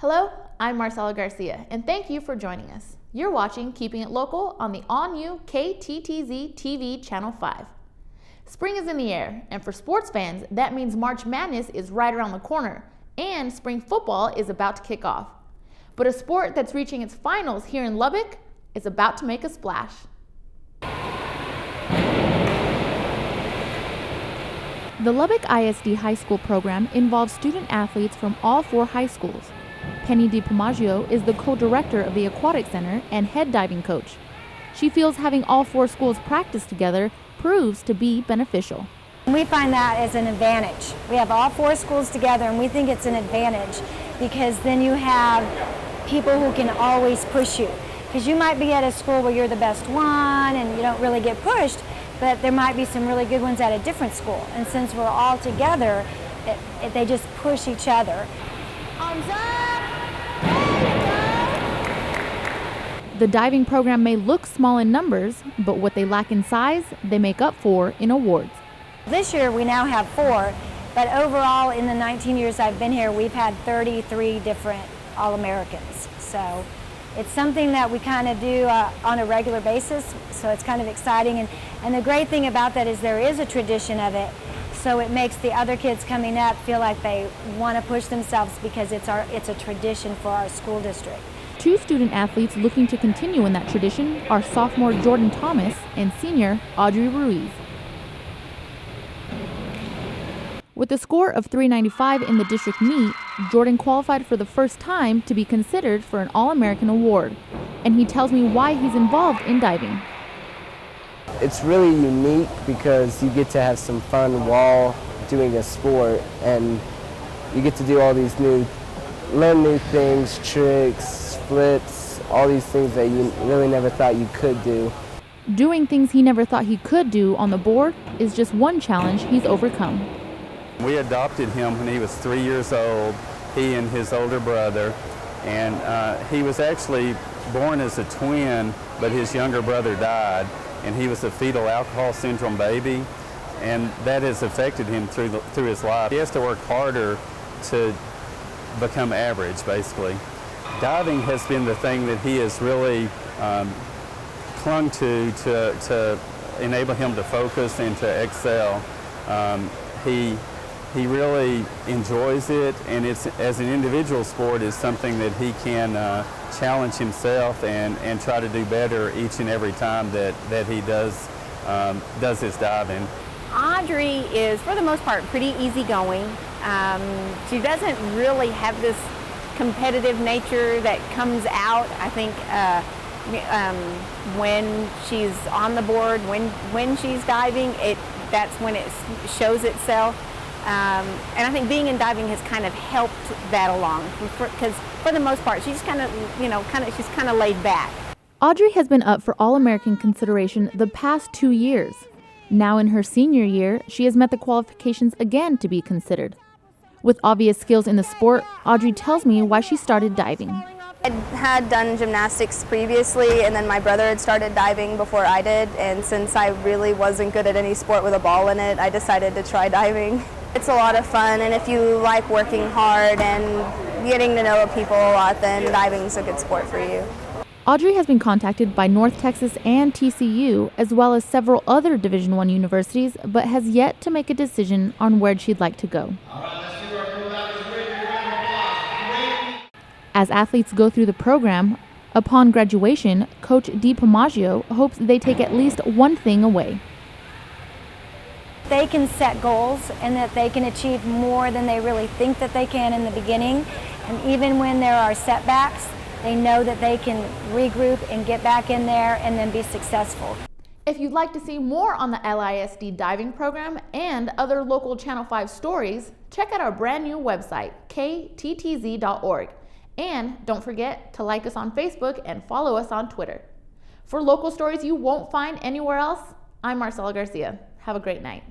Hello, I'm Marcela Garcia, and thank you for joining us. You're watching Keeping It Local on the all-new kttz-tv Channel 5. Spring is in the air, and for sports fans, that means March Madness is right around the corner, and spring football is about to kick off. But a sport that's reaching its finals here in Lubbock is about to make a splash. The Lubbock ISD high school program involves student athletes from all 4 high schools. Penny DiPomaggio is the co-director of the Aquatic Center and head diving coach. She feels having all 4 schools practice together proves to be beneficial. We find that as an advantage. We have all 4 schools together, and we think it's an advantage because then you have people who can always push you. Because you might be at a school where you're the best one and you don't really get pushed, but there might be some really good ones at a different school. And since we're all together, they just push each other. Arms up! The diving program may look small in numbers, but what they lack in size, they make up for in awards. This year we now have 4, but overall in the 19 years I've been here, we've had 33 different All-Americans. So it's something that we kind of do on a regular basis, so it's kind of exciting. And the great thing about that is there is a tradition of it, so it makes the other kids coming up feel like they want to push themselves because it's a tradition for our school district. 2 student athletes looking to continue in that tradition are sophomore Jordan Thomas and senior Audrey Ruiz. With a score of 395 in the district meet, Jordan qualified for the first time to be considered for an All-American award, and he tells me why he's involved in diving. It's really unique because you get to have some fun while doing a sport, and you get to do all these learn new things, tricks, flips, all these things that you really never thought you could do. Doing things he never thought he could do on the board is just one challenge he's overcome. We adopted him when he was 3 years old, he and his older brother, and he was actually born as a twin, but his younger brother died, and he was a fetal alcohol syndrome baby, and that has affected him through his life. He has to work harder to become average, basically. Diving has been the thing that he has really clung to enable him to focus and to excel. He really enjoys it, and it's, as an individual sport, is something that he can challenge himself and try to do better each and every time that he does his diving. Audrey is, for the most part, pretty easygoing. She doesn't really have this competitive nature that comes out, I think, when she's on the board, when she's diving, that's when it shows itself. And I think being in diving has kind of helped that along, because for the most part, she's kind of laid back. Audrey has been up for All-American consideration the past 2 years. Now in her senior year, she has met the qualifications again to be considered. With obvious skills in the sport, Audrey tells me why she started diving. I had done gymnastics previously, and then my brother had started diving before I did, and since I really wasn't good at any sport with a ball in it, I decided to try diving. It's a lot of fun, and if you like working hard and getting to know people a lot, then diving's a good sport for you. Audrey has been contacted by North Texas and TCU, as well as several other Division I universities, but has yet to make a decision on where she'd like to go. As athletes go through the program, upon graduation, Coach DiPomaggio hopes they take at least one thing away. They can set goals and that they can achieve more than they really think that they can in the beginning. And even when there are setbacks, they know that they can regroup and get back in there and then be successful. If you'd like to see more on the LISD diving program and other local Channel 5 stories, check out our brand new website, kttz.org. And don't forget to like us on Facebook and follow us on Twitter. For local stories you won't find anywhere else, I'm Marcela Garcia. Have a great night.